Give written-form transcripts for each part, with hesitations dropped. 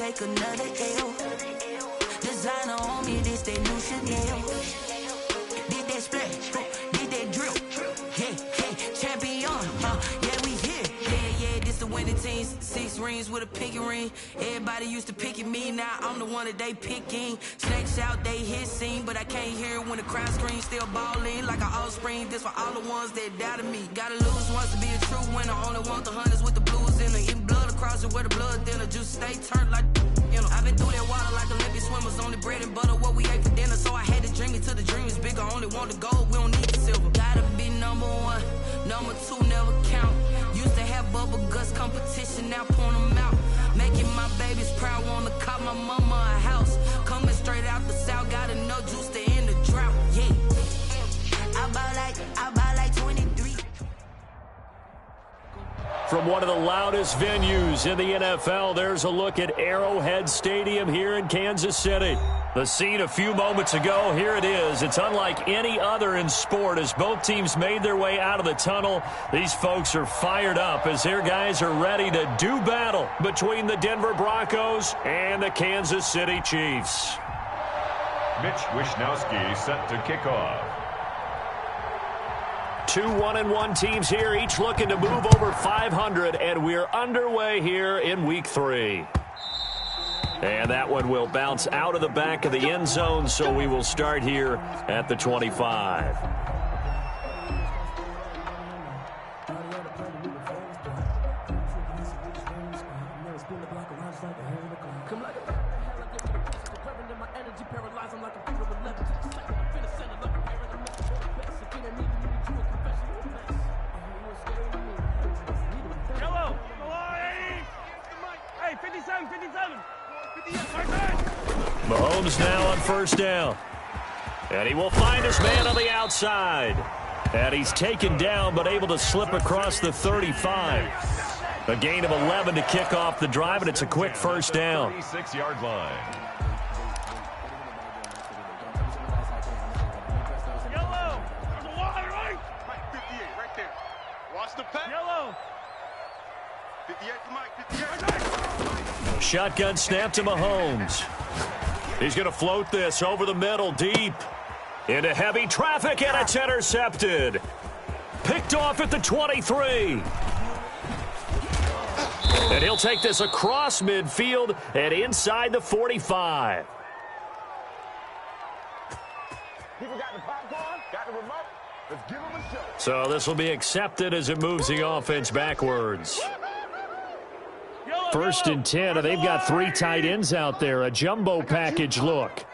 take another L. Designer on me, this that new Chanel. Did that splash, did that drip. Yeah, champion, yeah, we here. Yeah, this the winning teams. 6 rings with a pinky ring. Everybody used to picking me, now I'm the one that they picking. Snakes out, they hit scene, but I can't hear it when the crowd screams. Still ballin' like an offspring. This for all the ones that doubted me. Gotta lose once to be a true winner. Only want the hunters with the blues in the eating blood across it where the blood thinner. Juice stay turned like you know. I've been through that water like Olympic swimmers. Only bread and butter what we ate for dinner. So I had to dream it till the dream is bigger. Only want the gold, we don't need the silver. Gotta be number 1, number 2 never count. Used to have bubble guts competition, now point them out. Making my babies proud, wanna call my mama a house. Coming straight out the south, got enough juice to end the drought. Yeah, I bought like 23. From one of the loudest venues in the NFL, there's a look at Arrowhead Stadium here in Kansas City. The scene a few moments ago, here it is. It's unlike any other in sport as both teams made their way out of the tunnel. These folks are fired up as their guys are ready to do battle between the Denver Broncos and the Kansas City Chiefs. Mitch Wishnowsky set to kick off. 2 1-1 teams here, each looking to move over 500, and we're underway here in Week 3. And that one will bounce out of the back of the end zone, so we will start here at the 25. Mahomes now on first down. And he will find his man on the outside. And he's taken down but able to slip across the 35. A gain of 11 to kick off the drive, and it's a quick first down. 36-yard line. Yellow. There's a wide right. Mike, 58 right there. Watch the pass. Yellow. 58 to Mike. 58. Shotgun snap to Mahomes. He's going to float this over the middle, deep. Into heavy traffic, and it's intercepted. Picked off at the 23. And he'll take this across midfield and inside the 45. People got the popcorn, got the remote. Let's give him a show. So this will be accepted as it moves the offense backwards. First and 10, and they've got 3 tight ends out there. A jumbo package look.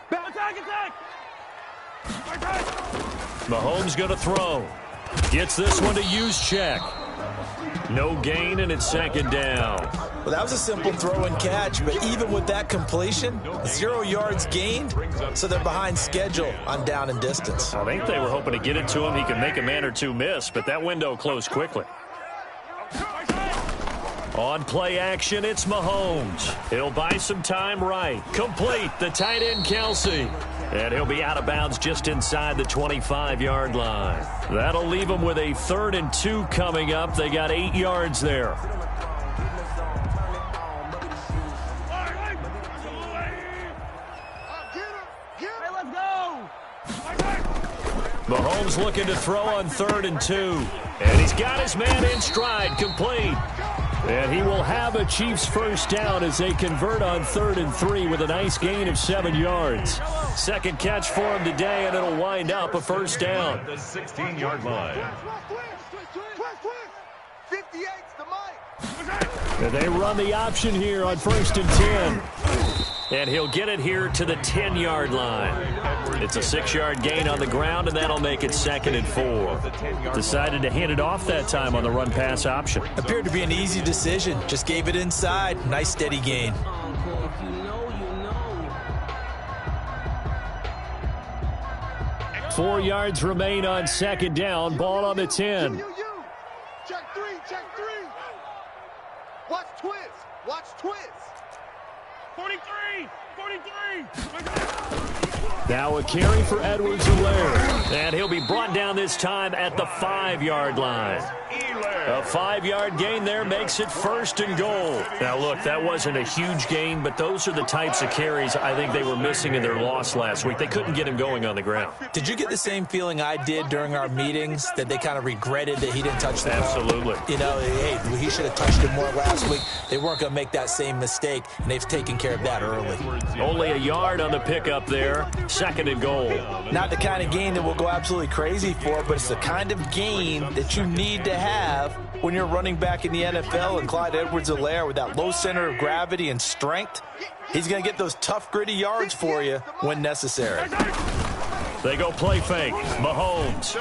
Mahomes going to throw. Gets this one to use check. No gain, and it's second down. Well, that was a simple throw and catch, but even with that completion, 0 yards gained, so they're behind schedule on down and distance. I think they were hoping to get it to him. He could make a man or two miss, but that window closed quickly. On play action, it's Mahomes. He'll buy some time right. Complete, the tight end Kelsey. And he'll be out of bounds just inside the 25-yard line. That'll leave him with a 3rd and 2 coming up. They got 8 yards there. Mahomes looking to throw on 3rd and 2. And he's got his man in stride, complete. And he will have a Chiefs first down as they convert on 3rd and 3 with a nice gain of 7 yards. Second catch for him today, and it'll wind up a first down. The 16-yard line. 58's the Mike. And they run the option here on 1st and 10. And he'll get it here to the 10-yard line. It's a 6-yard gain on the ground, and that'll make it 2nd and 4. Decided to hand it off that time on the run-pass option. Appeared to be an easy decision. Just gave it inside. Nice steady gain. Four yards remain on second down. Ball on the 10. Check three. Watch twist. Watch twist. 43. Now a carry for Edwards-Helaire. And he'll be brought down this time at the 5-yard line. A 5-yard gain there makes it 1st and goal. Now, look, that wasn't a huge gain, but those are the types of carries I think they were missing in their loss last week. They couldn't get him going on the ground. Did you get the same feeling I did during our meetings, that they kind of regretted that he didn't touch the ball? Absolutely. You know, hey, he should have touched it more last week. They weren't going to make that same mistake, and they've taken care of that early. Only a yard on the pickup there. 2nd and goal. Not the kind of gain that we'll go absolutely crazy for, but it's the kind of gain that you need to have when you're running back in the NFL. And Clyde Edwards-Helaire, with that low center of gravity and strength, he's going to get those tough, gritty yards for you when necessary. They go play fake. Mahomes.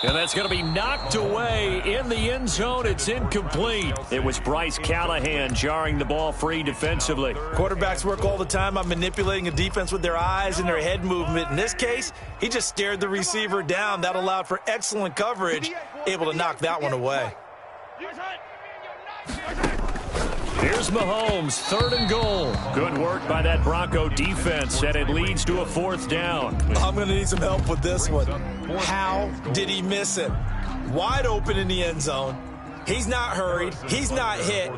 And that's going to be knocked away in the end zone. It's incomplete. It was Bryce Callahan jarring the ball free defensively. Quarterbacks work all the time on manipulating a defense with their eyes and their head movement. In this case, he just stared the receiver down. That allowed for excellent coverage, able to knock that one away. Here's Mahomes, 3rd and goal. Good work by that Bronco defense, and it leads to a 4th down. I'm going to need some help with this one. How did he miss it? Wide open in the end zone. He's not hurried. He's not hit.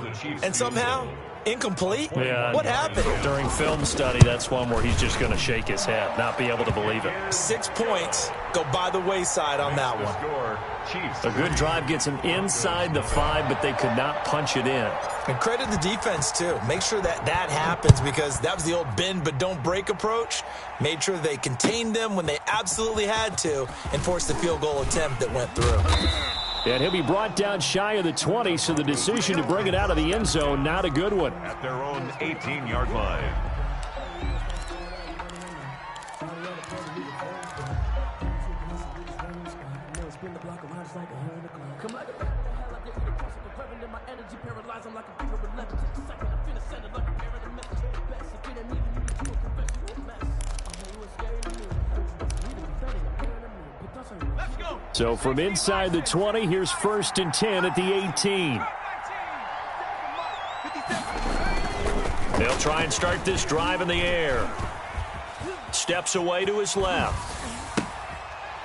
And somehow, incomplete? Yeah. What happened? During film study, that's one where he's just going to shake his head, not be able to believe it. 6 points go by the wayside on that one. A good drive gets him inside the 5, but they could not punch it in. And credit the defense, too. Make sure that happens, because that was the old bend but don't break approach. Made sure they contained them when they absolutely had to and forced the field goal attempt that went through. And he'll be brought down shy of the 20, so the decision to bring it out of the end zone, not a good one. At their own 18-yard line. So from inside the 20, here's 1st and 10 at the 18. They'll try and start this drive in the air. Steps away to his left.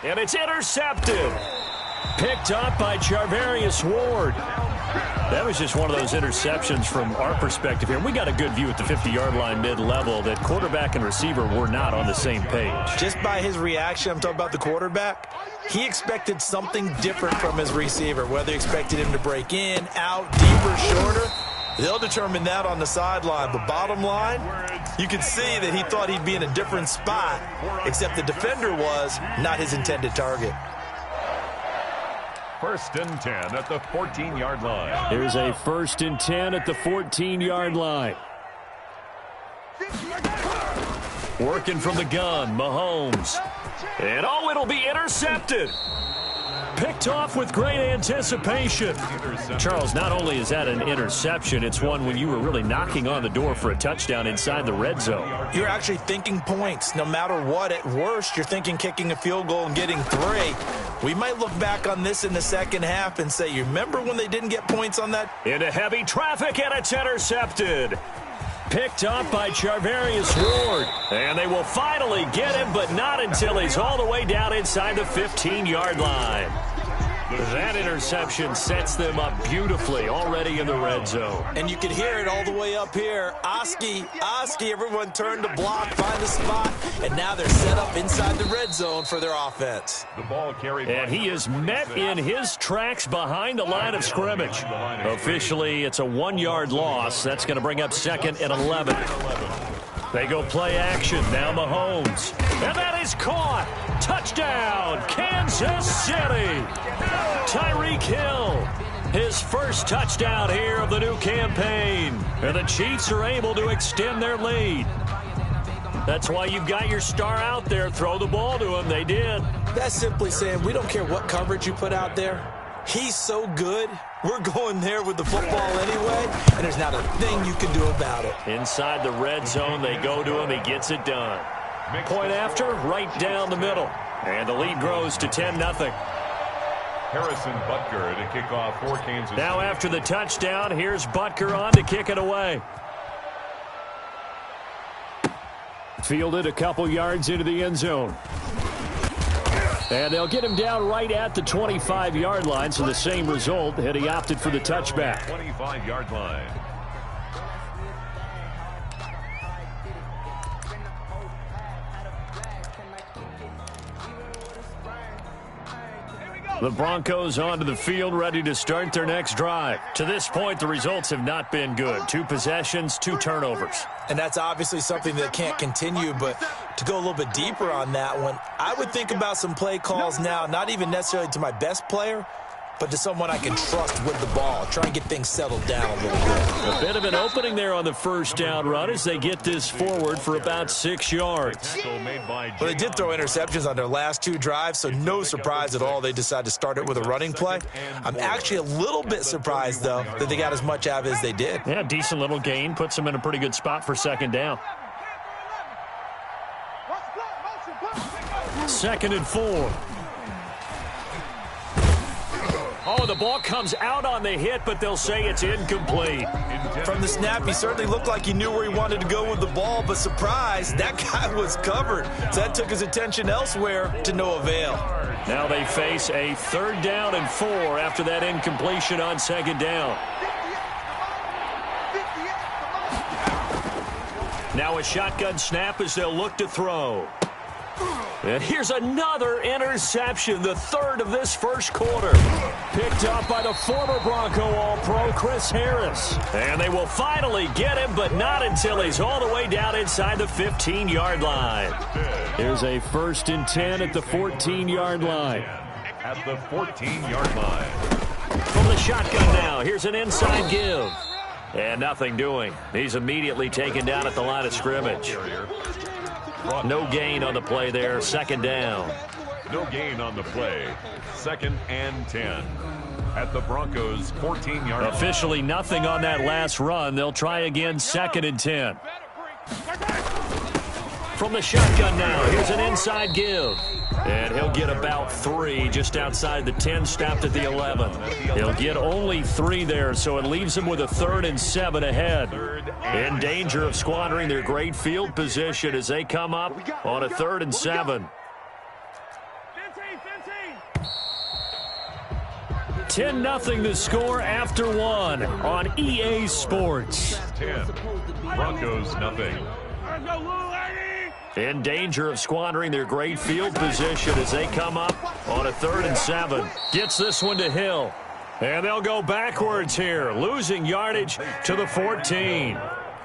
And it's intercepted. Picked up by Charvarius Ward. That was just one of those interceptions from our perspective here. We got a good view at the 50-yard line mid-level that quarterback and receiver were not on the same page. Just by his reaction, I'm talking about the quarterback, he expected something different from his receiver, whether he expected him to break in, out, deeper, shorter. They'll determine that on the sideline. But bottom line, you can see that he thought he'd be in a different spot, except the defender was not his intended target. 1st and 10 at the 14-yard line. Here's a 1st and 10 at the 14-yard line. Working from the gun, Mahomes. And it'll be intercepted. Picked off with great anticipation. Charles, not only is that an interception, it's one when you were really knocking on the door for a touchdown inside the red zone. You're actually thinking points. No matter what, at worst, you're thinking kicking a field goal and getting 3. We might look back on this in the second half and say, you remember when they didn't get points on that? Into heavy traffic, and it's intercepted. Picked up by Charvarius Ward. And they will finally get him, but not until he's all the way down inside the 15-yard line. That interception sets them up beautifully already in the red zone. And you can hear it all the way up here. Oski, everyone turned to block, find a spot, and now they're set up inside the red zone for their offense. The ball carried. And he is met in his tracks behind the line of scrimmage. Officially, it's a 1-yard loss. That's going to bring up 2nd and 11. They go play action. Now Mahomes. And that is caught. Touchdown, Kansas City. Tyreek Hill, his first touchdown here of the new campaign. And the Chiefs are able to extend their lead. That's why you've got your star out there. Throw the ball to him. They did. That's simply saying we don't care what coverage you put out there. He's so good, we're going there with the football anyway, and there's not a thing you can do about it. Inside the red zone, they go to him. He gets it done. Point after, right down the middle. And the lead grows to 10-0. Harrison Butker to kick off for Kansas City. Now after the touchdown, here's Butker on to kick it away. Fielded a couple yards into the end zone. And they'll get him down right at the 25-yard line, so the same result, and he opted for the touchback. 25-yard line. The Broncos onto the field, ready to start their next drive. To this point, the results have not been good. 2 possessions, 2 turnovers. And that's obviously something that can't continue, but to go a little bit deeper on that one, I would think about some play calls now, not even necessarily to my best player, but to someone I can trust with the ball. Try and get things settled down a little bit. A bit of an opening there on the first down run as they get this forward for about 6 yards. Well, they did throw interceptions on their last 2 drives, so no surprise at all they decided to start it with a running play. I'm actually a little bit surprised, though, that they got as much out of it as they did. Yeah, decent little gain. Puts them in a pretty good spot for second down. 2nd and 4. Oh, the ball comes out on the hit, but they'll say it's incomplete. From the snap, he certainly looked like he knew where he wanted to go with the ball, but surprise, that guy was covered. So that took his attention elsewhere to no avail. Now they face a 3rd down and 4 after that incompletion on 2nd down. Now a shotgun snap as they'll look to throw. And here's another interception, the 3rd of this first quarter. Picked up by the former Bronco All-Pro, Chris Harris. And they will finally get him, but not until he's all the way down inside the 15-yard line. Here's a 1st and 10 at the 14-yard line. At the 14-yard line. From the shotgun now, here's an inside give. And nothing doing. He's immediately taken down at the line of scrimmage. No gain on the play there, 2nd down. No gain on the play, 2nd and 10. At the Broncos' 14-yard line. Officially nothing on that last run. They'll try again, 2nd and 10. From the shotgun now, here's an inside give. And he'll get about 3 just outside the 10, stopped at the 11. He'll get only 3 there, so it leaves him with a 3rd and 7 ahead. In danger of squandering their great field position as they come up on a 3rd and 7. 10-0 the score after 1 on EA Sports. 10. Broncos nothing. In danger of squandering their great field position as they come up on a 3rd and 7. Gets this one to Hill. And they'll go backwards here, losing yardage to the 14.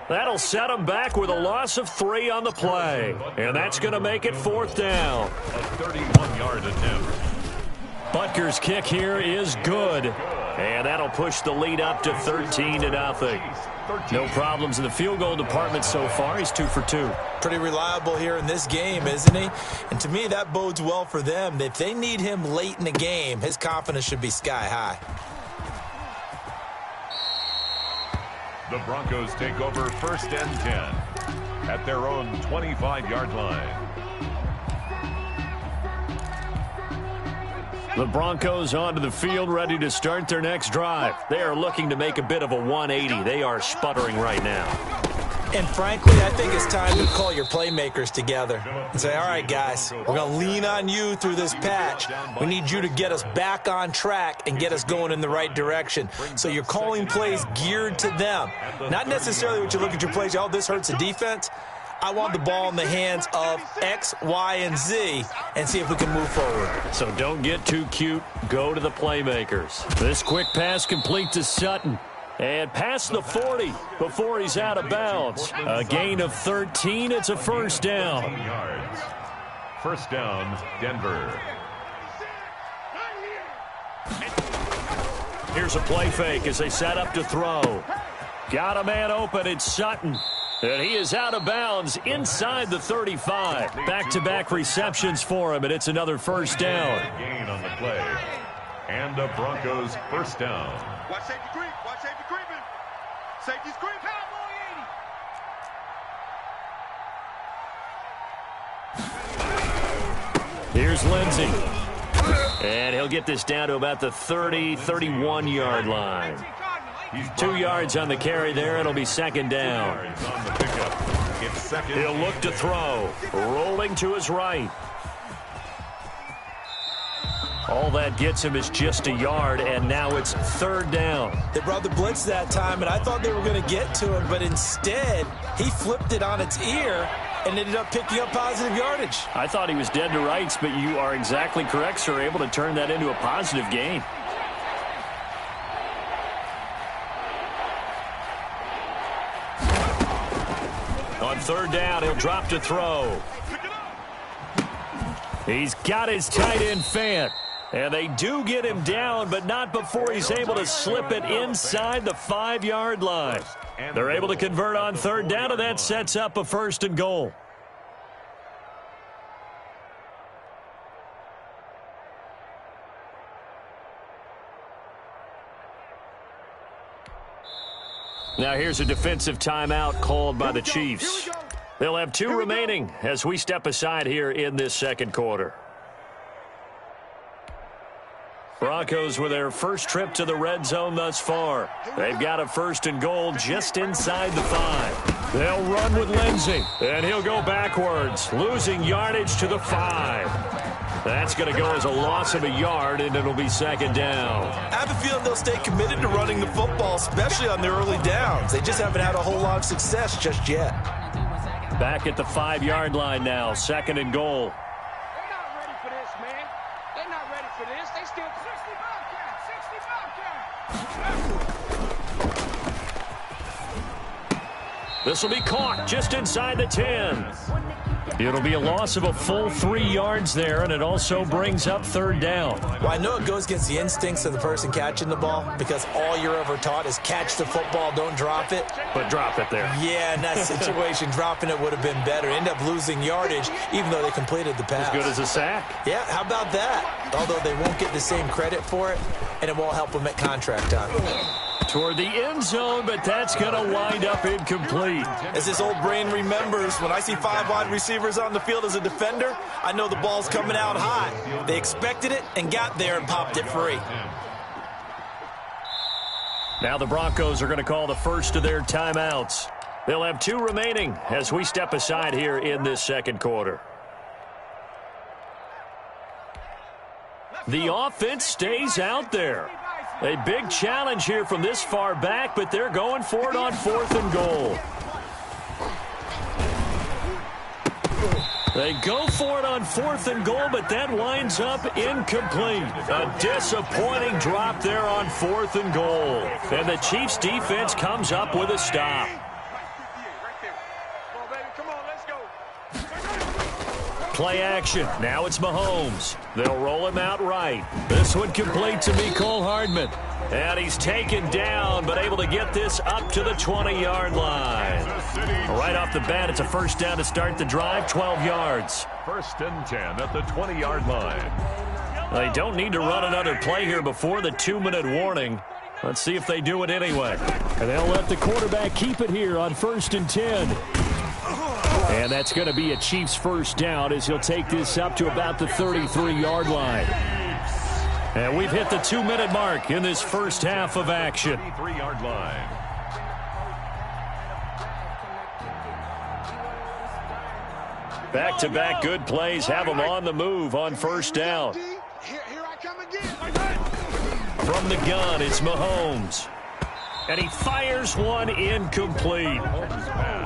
That'll set them back with a loss of 3 on the play. And that's going to make it 4th down. A 31-yard attempt. Butker's kick here is good. And that'll push the lead up to 13-0. No problems in the field goal department so far. He's 2 for 2. Pretty reliable here in this game, isn't he? And to me, that bodes well for them. If they need him late in the game, his confidence should be sky high. The Broncos take over 1st and 10 at their own 25-yard line. The Broncos onto the field, ready to start their next drive. They are looking to make a bit of a 180. They are sputtering right now. And frankly, I think it's time to call your playmakers together and say, all right, guys, we're going to lean on you through this patch. We need you to get us back on track and get us going in the right direction. So you're calling plays geared to them. Not necessarily what you look at your plays, oh, this hurts the defense. I want the ball in the hands of X, Y, and Z and see if we can move forward. So don't get too cute. Go to the playmakers. This quick pass complete to Sutton. And past the 40 before he's out of bounds. A gain of 13. It's a 1st down. 13 yards. 1st down, Denver. Here's a play fake as they set up to throw. Got a man open. It's Sutton. And he is out of bounds inside the 35. Back-to-back receptions for him, and it's another 1st down. Gain on the play. And the Broncos' 1st down. Watch safety creep. Watch safety creeping. Safety's creep. Here's Lindsey. And he'll get this down to about the 30, 31-yard line. 2 yards on the carry there. It'll be 2nd down. On the pickup. It's 2nd. He'll look to throw. Rolling to his right. All that gets him is just a yard, and now it's third down. They brought the blitz that time, and I thought they were going to get to him, but instead he flipped it on its ear and ended up picking up positive yardage. I thought he was dead to rights, but you are exactly correct, sir. Able to turn that into a positive gain. On third down, he'll drop to throw. He's got his tight end Fant. And they do get him down, but not before he's able to slip it inside the 5-yard line. They're able to convert on third down, and that sets up a 1st and goal. Now here's a defensive timeout called by the Chiefs. They'll have 2 remaining as we step aside here in this second quarter. Broncos with their first trip to the red zone thus far. They've got a 1st and goal just inside the 5. They'll run with Lindsey, and he'll go backwards, losing yardage to the 5. That's going to go as a loss of a yard, and it'll be 2nd down. I have a feeling they'll stay committed to running the football, especially on the early downs. They just haven't had a whole lot of success just yet. Back at the 5-yard line now, 2nd and goal. They're not ready for this, man. They're not ready for this. They still 60 Bobcats, 60 Bobcats. This will be caught just inside the 10. It'll be a loss of a full 3 yards there, and it also brings up 3rd down. Well, I know it goes against the instincts of the person catching the ball because all you're ever taught is catch the football, don't drop it. But drop it there. Yeah, in that situation, dropping it would have been better. End up losing yardage, even though they completed the pass. As good as a sack. Yeah, how about that? Although they won't get the same credit for it, and it won't help them at contract time. Toward the end zone, but that's going to wind up incomplete. As this old brain remembers, when I see 5 wide receivers on the field as a defender, I know the ball's coming out high. They expected it and got there and popped it free. Now the Broncos are going to call the first of their timeouts. They'll have 2 remaining as we step aside here in this second quarter. The offense stays out there. A big challenge here from this far back, but they're going for it on 4th and goal. They go for it on 4th and goal, but that winds up incomplete. A disappointing drop there on 4th and goal. And the Chiefs defense comes up with a stop. Play action. Now it's Mahomes. They'll roll him out right. This one complete to Mecole Hardman. And he's taken down, but able to get this up to the 20-yard line. Right off the bat, it's a 1st down to start the drive, 12 yards. 1st and 10 at the 20-yard line. They don't need to run another play here before the 2-minute warning. Let's see if they do it anyway. And they'll let the quarterback keep it here on 1st and 10. And that's going to be a Chiefs 1st down as he'll take this up to about the 33-yard line. And we've hit the 2-minute mark in this first half of action. 33-yard line. Back-to-back good plays have them on the move on 1st down. Here I come again. From the gun, it's Mahomes. And he fires one incomplete.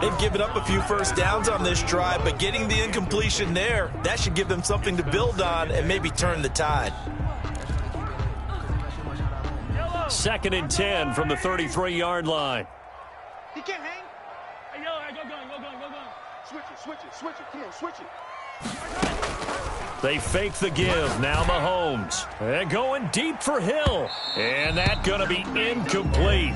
They've given up a few 1st downs on this drive, but getting the incompletion there, that should give them something to build on and maybe turn the tide. 2nd and 10 from the 33-yard line. He can't hang. Hey, yo, go gun. Switch it. Come on, switch it. They fake the give. Now Mahomes. And going deep for Hill. And that's going to be incomplete.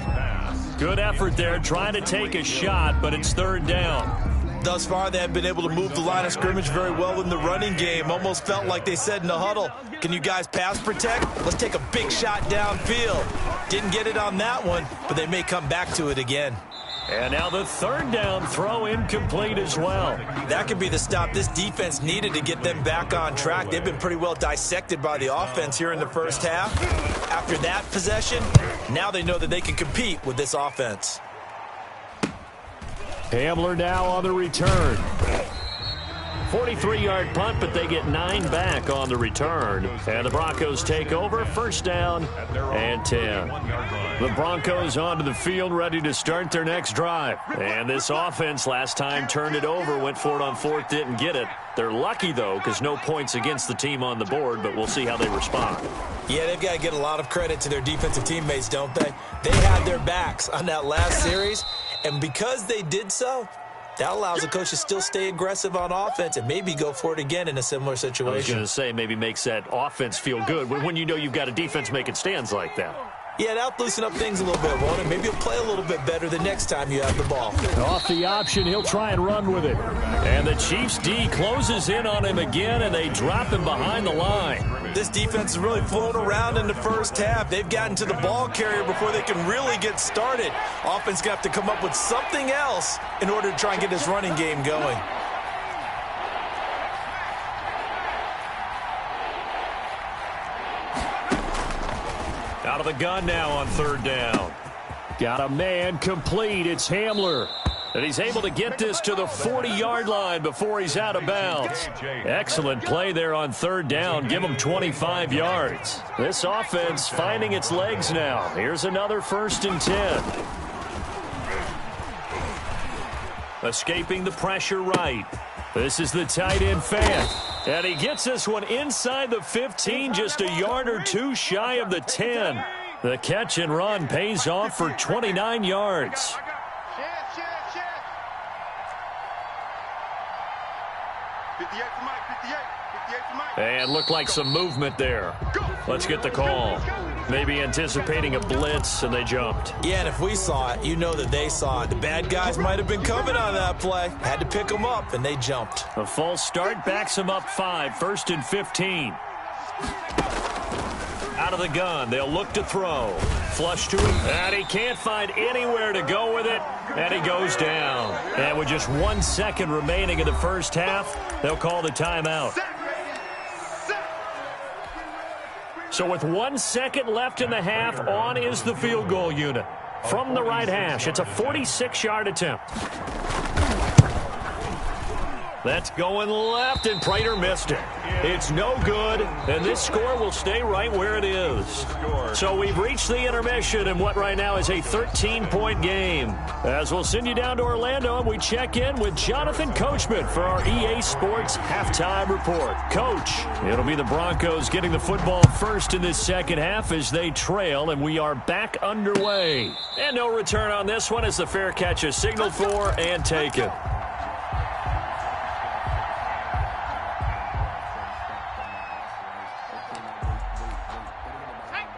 Good effort there trying to take a shot, but it's 3rd down. Thus far, they have been able to move the line of scrimmage very well in the running game. Almost felt like they said in the huddle, can you guys pass protect? Let's take a big shot downfield. Didn't get it on that one, but they may come back to it again. And now the 3rd down throw incomplete as well. That could be the stop this defense needed to get them back on track. They've been pretty well dissected by the offense here in the first half. After that possession, now they know that they can compete with this offense. Hamler now on the return. 43-yard punt, but they get 9 back on the return. And the Broncos take over, first down and 10. The Broncos onto the field, ready to start their next drive. And this offense last time turned it over, went for it on fourth, didn't get it. They're lucky, though, because no points against the team on the board, but we'll see how they respond. Yeah, they've got to get a lot of credit to their defensive teammates, don't they? They had their backs on that last series, and because they did so, that allows the coach to still stay aggressive on offense and maybe go for it again in a similar situation. I was going to say maybe makes that offense feel good when you know you've got a defense making stands like that. Yeah, that'll loosen up things a little bit, won't it? Maybe you'll play a little bit better the next time you have the ball. Off the option, he'll try and run with it. And the Chiefs' D closes in on him again, and they drop him behind the line. This defense is really flown around in the first half. They've gotten to the ball carrier before they can really get started. Offense going to have to come up with something else in order to try and get this running game going. Out of the gun now on third down. Got a man complete. It's Hamler. And he's able to get this to the 40-yard line before he's out of bounds. Excellent play there on third down. Give him 25 yards. This offense finding its legs now. Here's another 1st and 10. Escaping the pressure right. This is the tight end Fant. And he gets this one inside the 15, just a yard or two shy of the 10. The catch and run pays off for 29 yards. And looked like some movement there. Let's get the call. Maybe anticipating a blitz, and they jumped. Yeah, and if we saw it, you know that they saw it. The bad guys might have been coming on that play. Had to pick them up, and they jumped. A false start backs them up 5, 1st and 15. Out of the gun, they'll look to throw. Flush to him, and he can't find anywhere to go with it, and he goes down. And with just 1 second remaining in the first half, they'll call the timeout. So with 1 second left in the half, on is the field goal unit. From the right hash, it's a 46-yard attempt. That's going left, and Prater missed it. It's no good, and this score will stay right where it is. So we've reached the intermission in what right now is a 13-point game. As we'll send you down to Orlando, and we check in with Jonathan Coachman for our EA Sports Halftime Report. Coach, it'll be the Broncos getting the football first in this second half as they trail, and we are back underway. And no return on this one as the fair catch is signaled for and taken.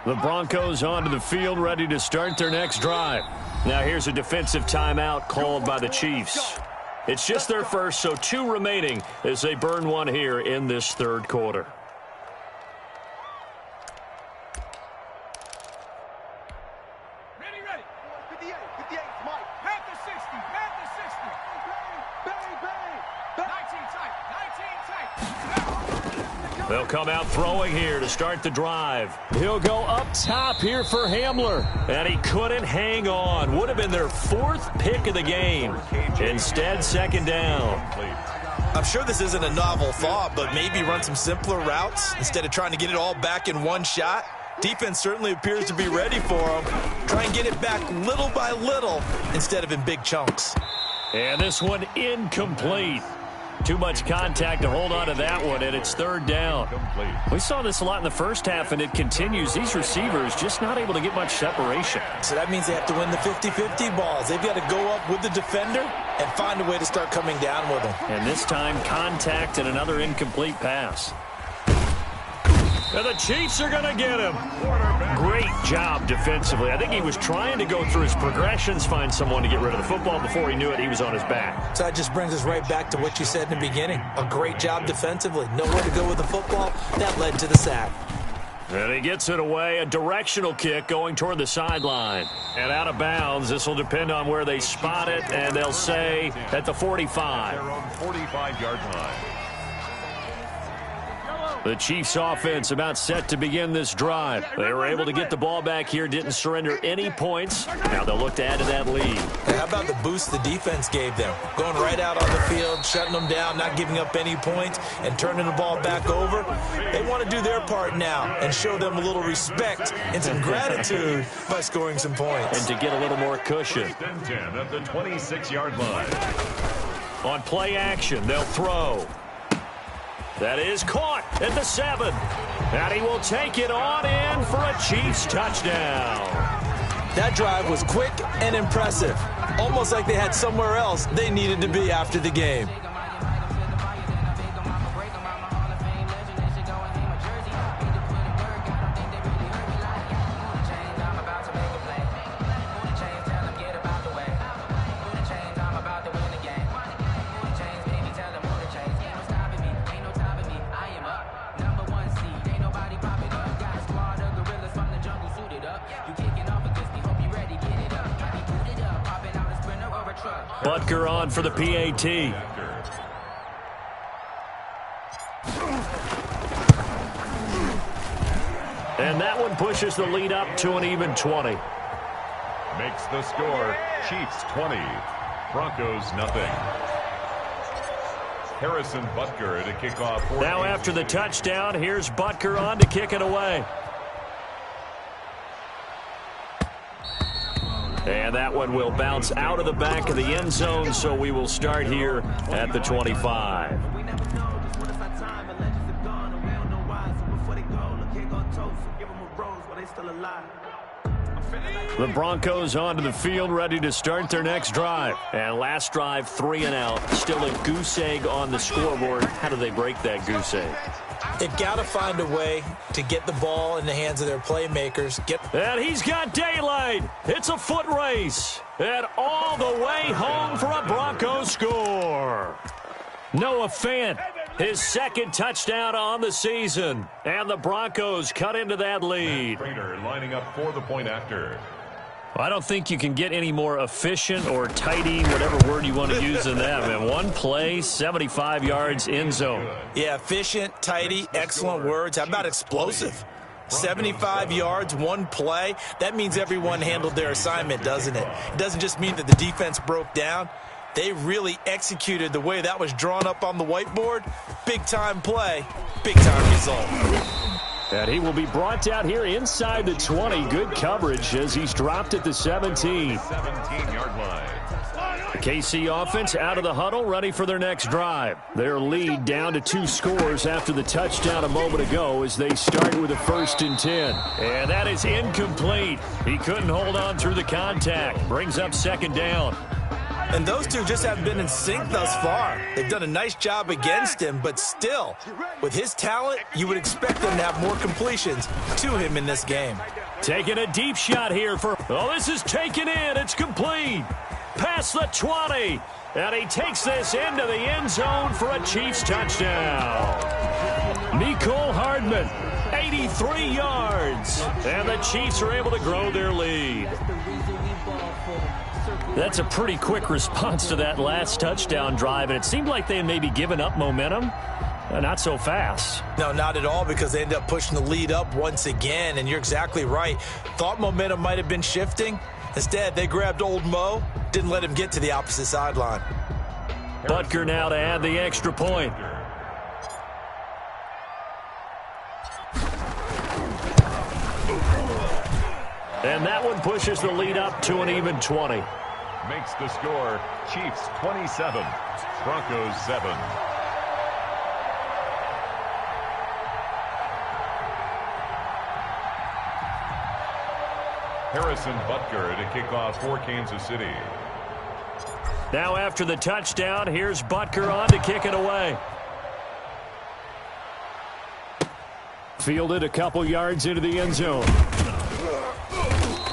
The Broncos onto the field, ready to start their next drive. Now here's a defensive timeout called by the Chiefs. It's just their first, so 2 remaining as they burn one here in this third quarter. Ready. 58, Mike. Pat the 60, Pat the 60. Bang, 19 tight. They'll come out throwing here to start the drive. He'll go up top here for Hamler. And he couldn't hang on. Would have been their 4th pick of the game. Instead, second down. I'm sure this isn't a novel thought, but maybe run some simpler routes instead of trying to get it all back in one shot. Defense certainly appears to be ready for them. Try and get it back little by little instead of in big chunks. And this one incomplete. Too much contact to hold on to that one, and it's third down. We saw this a lot in the first half, and it continues. These receivers just not able to get much separation. So that means they have to win the 50-50 balls. They've got to go up with the defender and find a way to start coming down with them. And this time, contact and another incomplete pass. And the Chiefs are going to get him. Great job defensively. I think he was trying to go through his progressions, find someone to get rid of the football. Before he knew it, he was on his back. So that just brings us right back to what you said in the beginning. A great job defensively. Nowhere to go with the football. That led to the sack. And he gets it away. A directional kick going toward the sideline. And out of bounds. This will depend on where they spot it. And they'll say at the 45. Their own 45-yard line. The Chiefs offense about set to begin this drive. They were able to get the ball back here, didn't surrender any points. Now they'll look to add to that lead. Hey, how about the boost the defense gave them? Going right out on the field, shutting them down, not giving up any points, and turning the ball back over. They want to do their part now and show them a little respect and some gratitude by scoring some points. And to get a little more cushion. 10 at the 26-yard line. On play action, they'll throw. That is caught at the 7. And he will take it on in for a Chiefs touchdown. That drive was quick and impressive. Almost like they had somewhere else they needed to be after the game. Butker on for the PAT. And that one pushes the lead up to an even 20. Makes the score Chiefs 20, Broncos nothing. Harrison Butker to kick off. Now after the touchdown, here's Butker on to kick it away. And that one will bounce out of the back of the end zone, so we will start here at the 25. The Broncos onto the field, ready to start their next drive. And last drive, 3 and out. Still a goose egg on the scoreboard. How do they break that goose egg? They've got to find a way to get the ball in the hands of their playmakers. And he's got daylight. It's a foot race. And all the way home for a Broncos score. Noah Fant, his second touchdown on the season. And the Broncos cut into that lead. Prater lining up for the point after. I don't think you can get any more efficient or tidy, whatever word you want to use in that, man. One play, 75 yards, end zone. Yeah, efficient, tidy, excellent words. How about explosive? 75 yards, one play. That means everyone handled their assignment, doesn't it? It doesn't just mean that the defense broke down. They really executed the way that was drawn up on the whiteboard. Big-time play, big-time result. And he will be brought down here inside the 20. Good coverage as he's dropped at the 17. 17-yard line. The KC offense out of the huddle, ready for their next drive. Their lead down to 2 scores after the touchdown a moment ago as they start with a 1st and 10. And that is incomplete. He couldn't hold on through the contact. Brings up 2nd down. And those two just haven't been in sync thus far. They've done a nice job against him, but still, with his talent, you would expect them to have more completions to him in this game. Taking a deep shot here for, oh, this is taken in. It's complete. Past the 20. And he takes this into the end zone for a Chiefs touchdown. Mecole Hardman, 83 yards. And the Chiefs are able to grow their lead. That's a pretty quick response to that last touchdown drive, and it seemed like they had maybe given up momentum. Not so fast. No, not at all, because they ended up pushing the lead up once again, and you're exactly right. Thought momentum might have been shifting. Instead, they grabbed old Mo, didn't let him get to the opposite sideline. Butker now to add the extra point. And that one pushes the lead up to an even 20. Makes the score Chiefs 27, Broncos 7. Harrison Butker to kick off for Kansas City. Now after the touchdown, here's Butker on to kick it away. Fielded a couple yards into the end zone.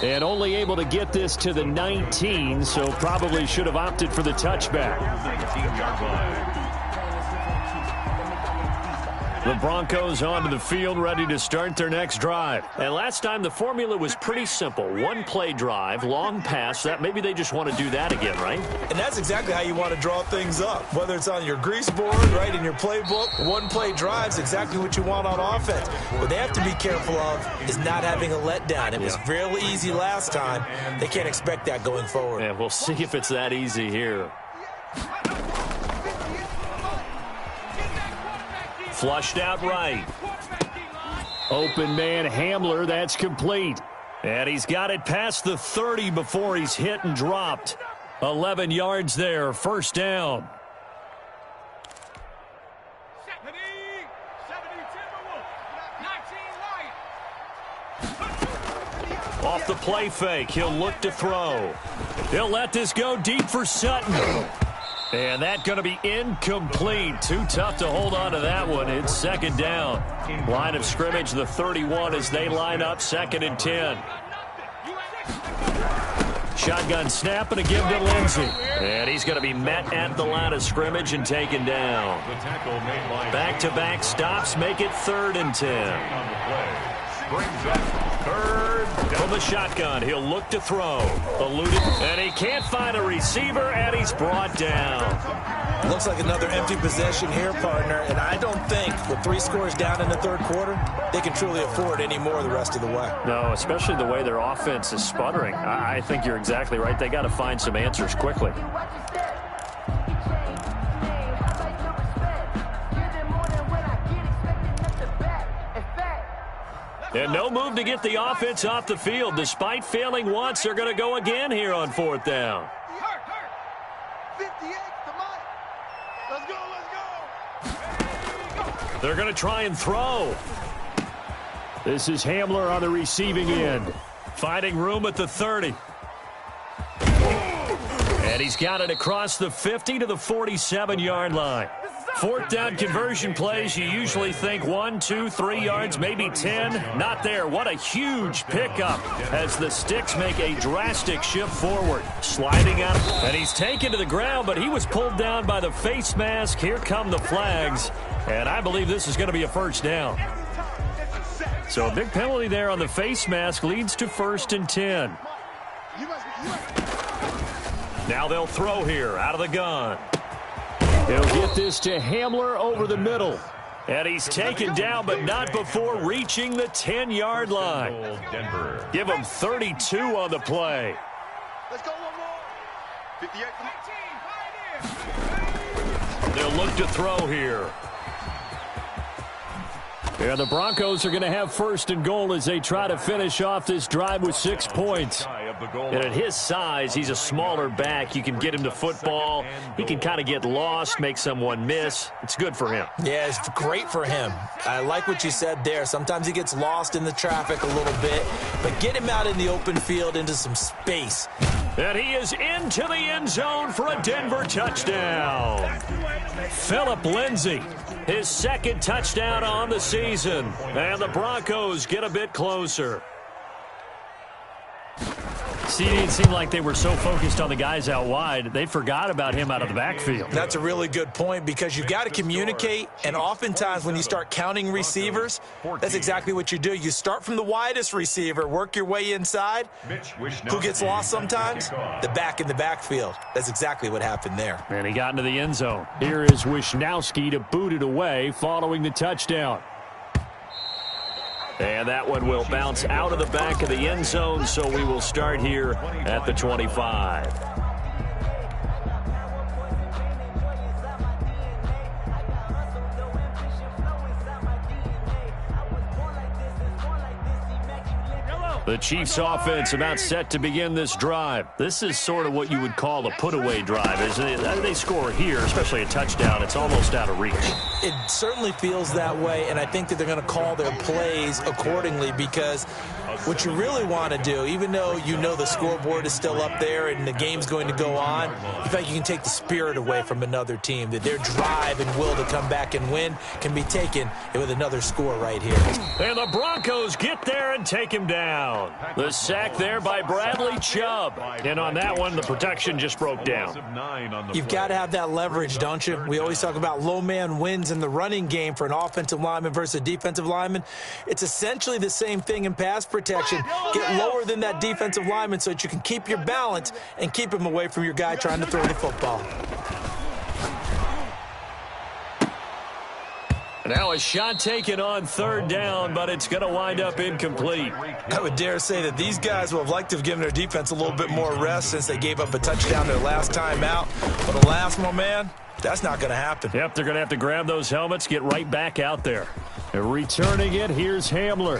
And only able to get this to the 19, so probably should have opted for the touchback. 19-yard line. The Broncos onto the field, ready to start their next drive. And last time, the formula was pretty simple. One-play drive, long pass. That maybe they just want to do that again, right? And that's exactly how you want to draw things up. Whether it's on your grease board, right, in your playbook, one-play drive is exactly what you want on offense. What they have to be careful of is not having a letdown. It was real easy last time. They can't expect that going forward. And we'll see if it's that easy here. Flushed out right. Open man Hamler, that's complete. And he's got it past the 30 before he's hit and dropped. 11 yards there, first down. Off the play fake, he'll look to throw. He'll let this go deep for Sutton. And that's going to be incomplete. Too tough to hold on to that one. It's second down. Line of scrimmage, the 31 as they line up, 2nd and 10. Shotgun snap and a give to Lindsey. And he's going to be met at the line of scrimmage and taken down. Back-to-back stops make it 3rd and 10. Brings up 3rd. From the shotgun, he'll look to throw. Eluded, and he can't find a receiver, and he's brought down. Looks like another empty possession here, partner, and I don't think with 3 scores down in the 3rd quarter, they can truly afford any more the rest of the way. No, especially the way their offense is sputtering. I think you're exactly right. They got to find some answers quickly. And no move to get the offense off the field. Despite failing once, they're going to go again here on 4th down. 58 to Mike. Let's go. They're going to try and throw. This is Hamler on the receiving end. Finding room at the 30. And he's got it across the 50 to the 47-yard line. 4th down conversion plays, you usually think 1, 2, 3 yards, maybe 10. Not there. What a huge pickup as the Sticks make a drastic shift forward. Sliding out, and he's taken to the ground, but he was pulled down by the face mask. Here come the flags, and I believe this is going to be a first down. So a big penalty there on the face mask leads to 1st and 10. Now they'll throw here out of the gun. He'll get this to Hamler over the middle. And he's taken down, but not before reaching the 10-yard line. Give him 32 on the play. Let's go one more. 58. They'll look to throw here. And the Broncos are going to have 1st and goal as they try to finish off this drive with 6 points. And at his size, he's a smaller back. You can get him to football. He can kind of get lost, make someone miss. It's good for him. Yeah, it's great for him. I like what you said there. Sometimes he gets lost in the traffic a little bit, but get him out in the open field into some space. And he is into the end zone for a Denver touchdown. Phillip Lindsay, his 2nd touchdown on the season. And the Broncos get a bit closer. See, it seemed like they were so focused on the guys out wide, they forgot about him out of the backfield. That's a really good point because you've got to communicate, and oftentimes when you start counting receivers, that's exactly what you do. You start from the widest receiver, work your way inside. Who gets lost sometimes? The back in the backfield. That's exactly what happened there. And he got into the end zone. Here is Wisnowski to boot it away following the touchdown. And that one will bounce out of the back of the end zone, so we will start here at the 25. The Chiefs offense about set to begin this drive. This is sort of what you would call a put-away drive. As they score here, especially a touchdown, it's almost out of reach. It certainly feels that way, and I think that they're going to call their plays accordingly because What you really want to do, even though you know the scoreboard is still up there and the game's going to go on, you feel like you can take the spirit away from another team, that their drive and will to come back and win can be taken with another score right here. And the Broncos get there and take him down. The sack there by Bradley Chubb. And on that one, the protection just broke down. You've got to have that leverage, don't you? We always talk about low man wins in the running game for an offensive lineman versus a defensive lineman. It's essentially the same thing in pass protection. Get lower than that defensive lineman so that you can keep your balance and keep him away from your guy trying to throw the football. Now a shot taken on third down, but it's going to wind up incomplete. I would dare say that these guys would have liked to have given their defense a little bit more rest since they gave up a touchdown their last time out. But the last one, man, that's not going to happen. Yep, they're going to have to grab those helmets, get right back out there. And returning it, here's Hamler.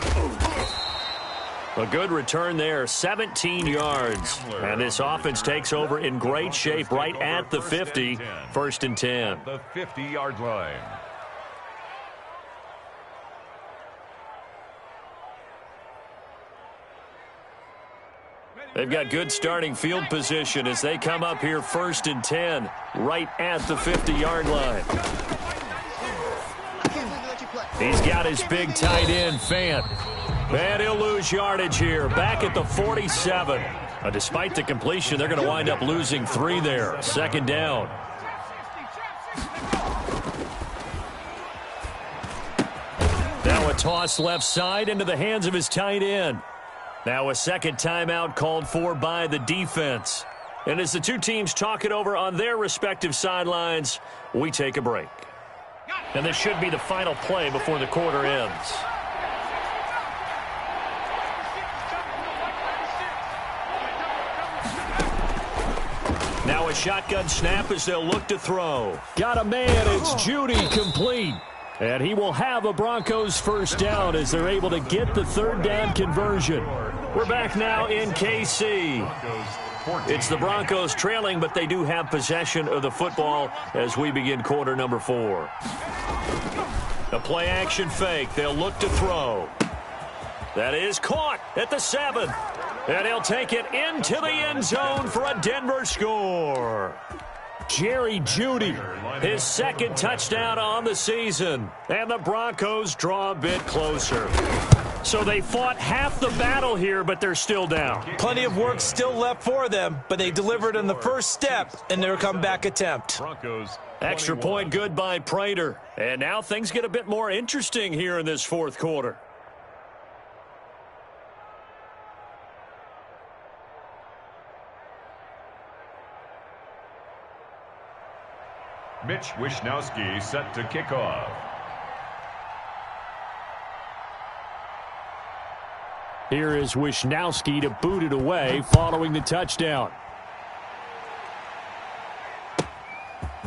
A good return there, 17 yards. And this offense takes over in great shape right at the 50, 1st and 10. The 50-yard line. They've got good starting field position as they come up here 1st and 10, right at the 50-yard line. He's got his big tight end, Fant. And he'll lose yardage here, back at the 47. Despite the completion, they're going to wind up losing 3 there. 2nd down. Now a toss left side into the hands of his tight end. Now a second timeout called for by the defense. And as the two teams talk it over on their respective sidelines, we take a break. And this should be the final play before the quarter ends. Now a shotgun snap as they'll look to throw. Got a man, it's Judy, complete. And he will have a Broncos first down as they're able to get the third down conversion. We're back now in KC. It's the Broncos trailing, but they do have possession of the football as we begin quarter number 4. A play-action fake. They'll look to throw. That is caught at the 7. And he'll take it into the end zone for a Denver score. Jerry Jeudy, his 2nd touchdown on the season. And the Broncos draw a bit closer. So they fought half the battle here, but they're still down. Plenty of work still left for them, but they delivered on the first step in their comeback attempt. Extra point good by Prater. And now things get a bit more interesting here in this 4th quarter. Mitch Wishnowsky set to kick off. Here is Wishnowsky to boot it away following the touchdown.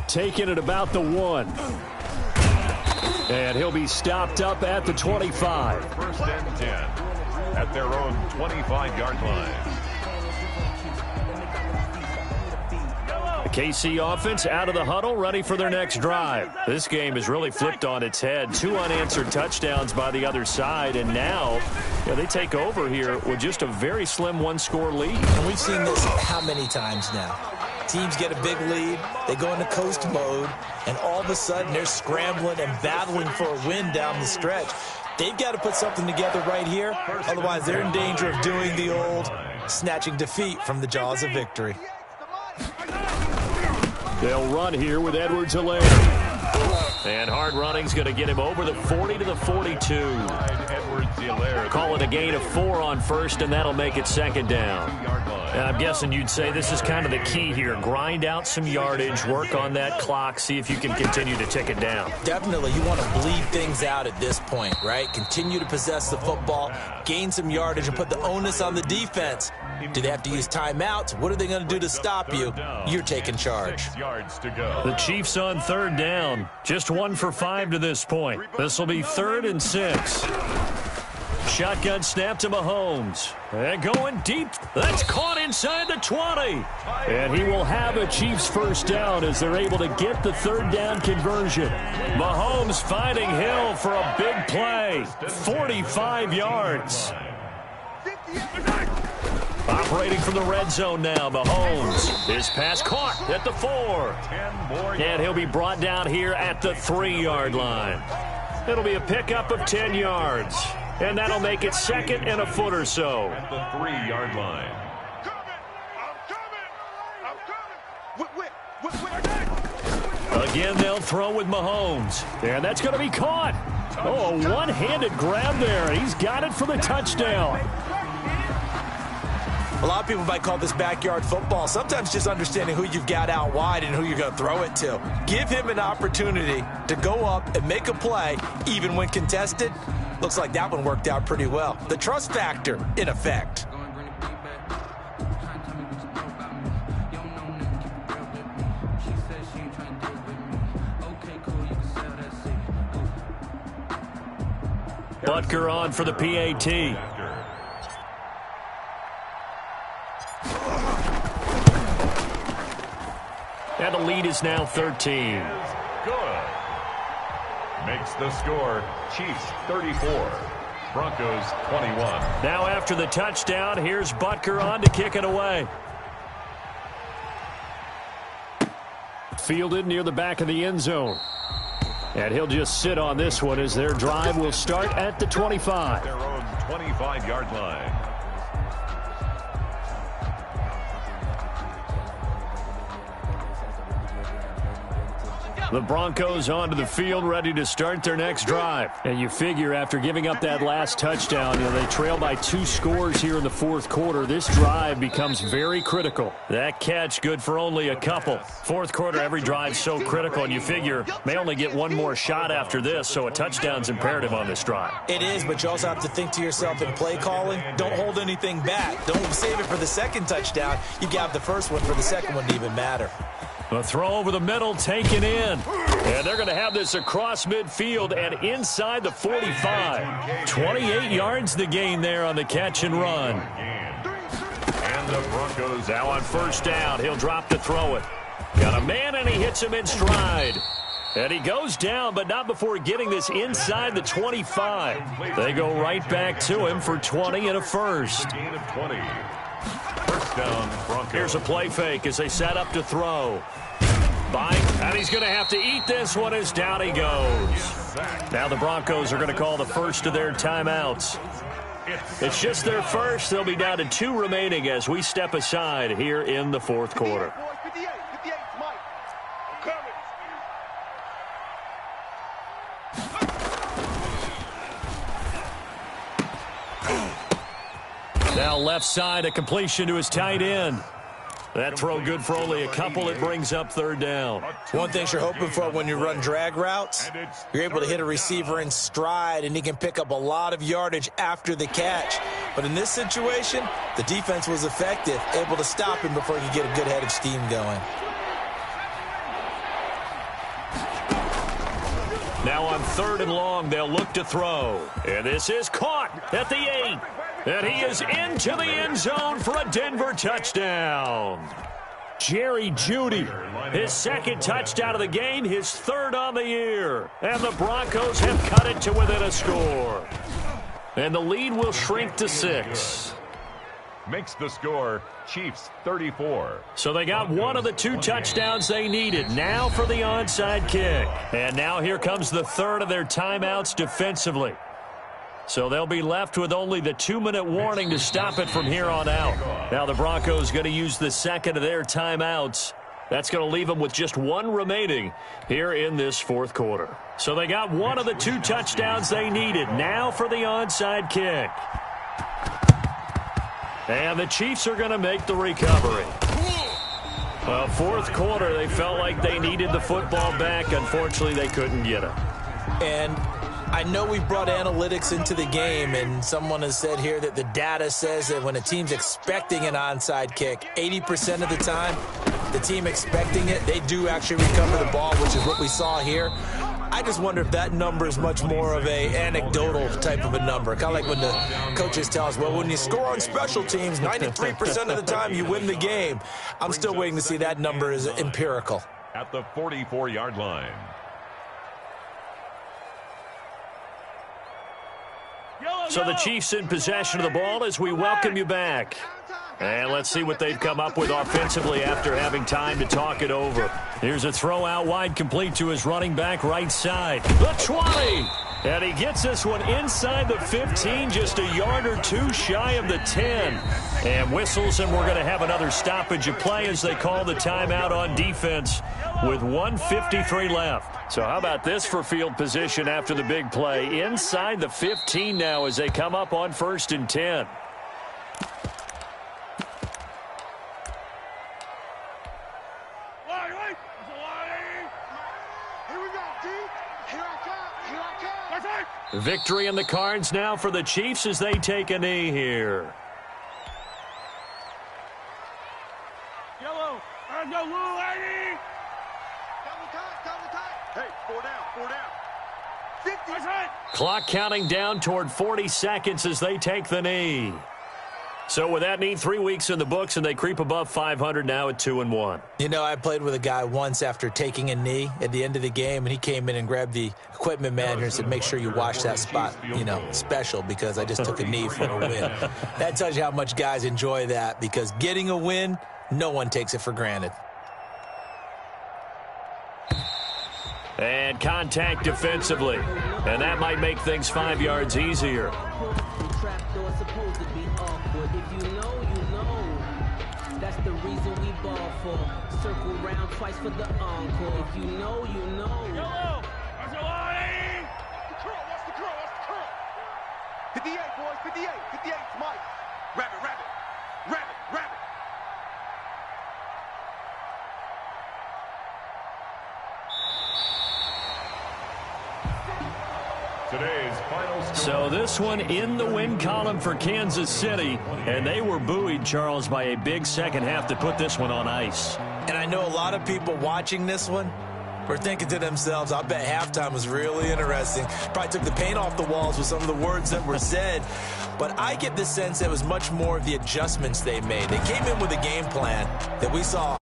Taking it about the 1. And he'll be stopped up at the 25. 1st and 10 at their own 25-yard line. KC offense out of the huddle, ready for their next drive. This game is really flipped on its head. 2 unanswered touchdowns by the other side, and now they take over here with just a very slim 1-score lead. And we've seen this how many times now? Teams get a big lead, they go into coast mode, and all of a sudden they're scrambling and battling for a win down the stretch. They've got to put something together right here, otherwise they're in danger of doing the old snatching defeat from the jaws of victory. They'll run here with Edwards-Helaire. And hard running's going to get him over the 40 to the 42. Call it a gain of 4 on 1st, and that'll make it 2nd down. And I'm guessing you'd say this is kind of the key here. Grind out some yardage, work on that clock, see if you can continue to tick it down. Definitely, you want to bleed things out at this point, right? Continue to possess the football, gain some yardage, and put the onus on the defense. Do they have to use timeouts? What are they going to do to stop you? You're taking charge. The Chiefs on 3rd down. Just 1 for 5 to this point. This will be 3rd and 6. Shotgun snap to Mahomes. And going deep. That's caught inside the 20. And he will have a Chiefs first down as they're able to get the 3rd down conversion. Mahomes finding Hill for a big play. 45 yards. Operating from the red zone now, Mahomes. His pass caught at the 4. And he'll be brought down here at the 3-yard line. It'll be a pickup of 10 yards. And that'll make it second and a foot or so. At the 3-yard line. Again, they'll throw with Mahomes. And that's going to be caught. Oh, a one-handed grab there. He's got it for the touchdown. A lot of people might call this backyard football. Sometimes just understanding who you've got out wide and who you're going to throw it to. Give him an opportunity to go up and make a play, even when contested. Looks like that one worked out pretty well. The trust factor in effect. Butker on for the PAT. And the lead is now 13. Good. Makes the score Chiefs 34, Broncos 21. Now after the touchdown, here's Butker on to kick it away. Fielded near the back of the end zone. And he'll just sit on this one as their drive will start at the 25. Their own 25-yard line. The Broncos onto the field, ready to start their next drive. And you figure after giving up that last touchdown, they trail by 2 scores here in the fourth quarter. This drive becomes very critical. That catch good for only a couple. Fourth quarter, every drive's so critical, and you figure may only get one more shot after this, so a touchdown's imperative on this drive. It is, but you also have to think to yourself in play calling, don't hold anything back. Don't save it for the second touchdown. You got the first one for the second one to even matter. A throw over the middle taken in. And they're going to have this across midfield and inside the 45. 28 yards the gain there on the catch and run. And the Broncos now on first down. He'll drop to throw it. Got a man and he hits him in stride. And he goes down, but not before getting this inside the 25. They go right back to him for 20 and a first. Gain of 20. First down, Broncos. Here's a play fake as they set up to throw. And he's going to have to eat this one as down he goes. Now the Broncos are going to call the first of their timeouts. It's just their first. They'll be down to 2 remaining as we step aside here in the fourth quarter. Now left side, a completion to his tight end. That throw good for only a couple. It brings up third down. One thing you're hoping for when you run drag routes, you're able to hit a receiver in stride, and he can pick up a lot of yardage after the catch. But in this situation, the defense was effective, able to stop him before he could get a good head of steam going. Now on third and long, they'll look to throw. And this is caught at the 8. And he is into the end zone for a Denver touchdown. Jerry Jeudy, his second touchdown of the game, his third on the year. And the Broncos have cut it to within a score. And the lead will shrink to 6. Makes the score Chiefs 34. So they got one of the 2 touchdowns they needed. Now for the onside kick. And now here comes the third of their timeouts defensively. So they'll be left with only the 2-minute warning to stop it from here on out. Now the Broncos going to use the second of their timeouts. That's going to leave them with just 1 remaining here in this fourth quarter. So they got one of the 2 touchdowns they needed. Now for the onside kick. And the Chiefs are going to make the recovery. Well, fourth quarter, they felt like they needed the football back. Unfortunately, they couldn't get it. And I know we brought analytics into the game, and someone has said here that the data says that when a team's expecting an onside kick, 80% of the time, the team expecting it, they do actually recover the ball, which is what we saw here. I just wonder if that number is much more of a anecdotal type of a number. Kind of like when the coaches tell us, well, when you score on special teams, 93% of the time you win the game. I'm still waiting to see that number is empirical. At the 44-yard line. So the Chiefs in possession of the ball as we welcome you back. And let's see what they've come up with offensively after having time to talk it over. Here's a throw out wide, complete to his running back right side. The 20. And he gets this one inside the 15, just a yard or two shy of the 10. And whistles, and we're going to have another stoppage of play as they call the timeout on defense with 1:53 left. So how about this for field position after the big play? Inside the 15 now as they come up on 1st and 10. Victory in the cards now for the Chiefs as they take a knee here. Yellow. Go, Lou, lady. Hey, 4 down. 50. Clock counting down toward 40 seconds as they take the knee. So with that knee, 3 weeks in the books, and they creep above 500 now at 2-1. You know, I played with a guy once after taking a knee at the end of the game, and he came in and grabbed the equipment manager and said, make sure you wash that spot, you know, special, because I just took a knee for a win. That tells you how much guys enjoy that, because getting a win, no one takes it for granted. And contact defensively. And that might make things 5 yards easier. If you know, you know. That's the reason we ball for. Circle round twice for the encore. If you know, you know. Yellow. That's a line. What's the curl? 58, boys. 58. 58. Mike. Rabbit. Today's final score. So this one in the win column for Kansas City, and they were buoyed, Charles, by a big second half to put this one on ice. And I know a lot of people watching this one were thinking to themselves, I bet halftime was really interesting. Probably took the paint off the walls with some of the words that were said. But I get the sense that it was much more of the adjustments they made. They came in with a game plan that we saw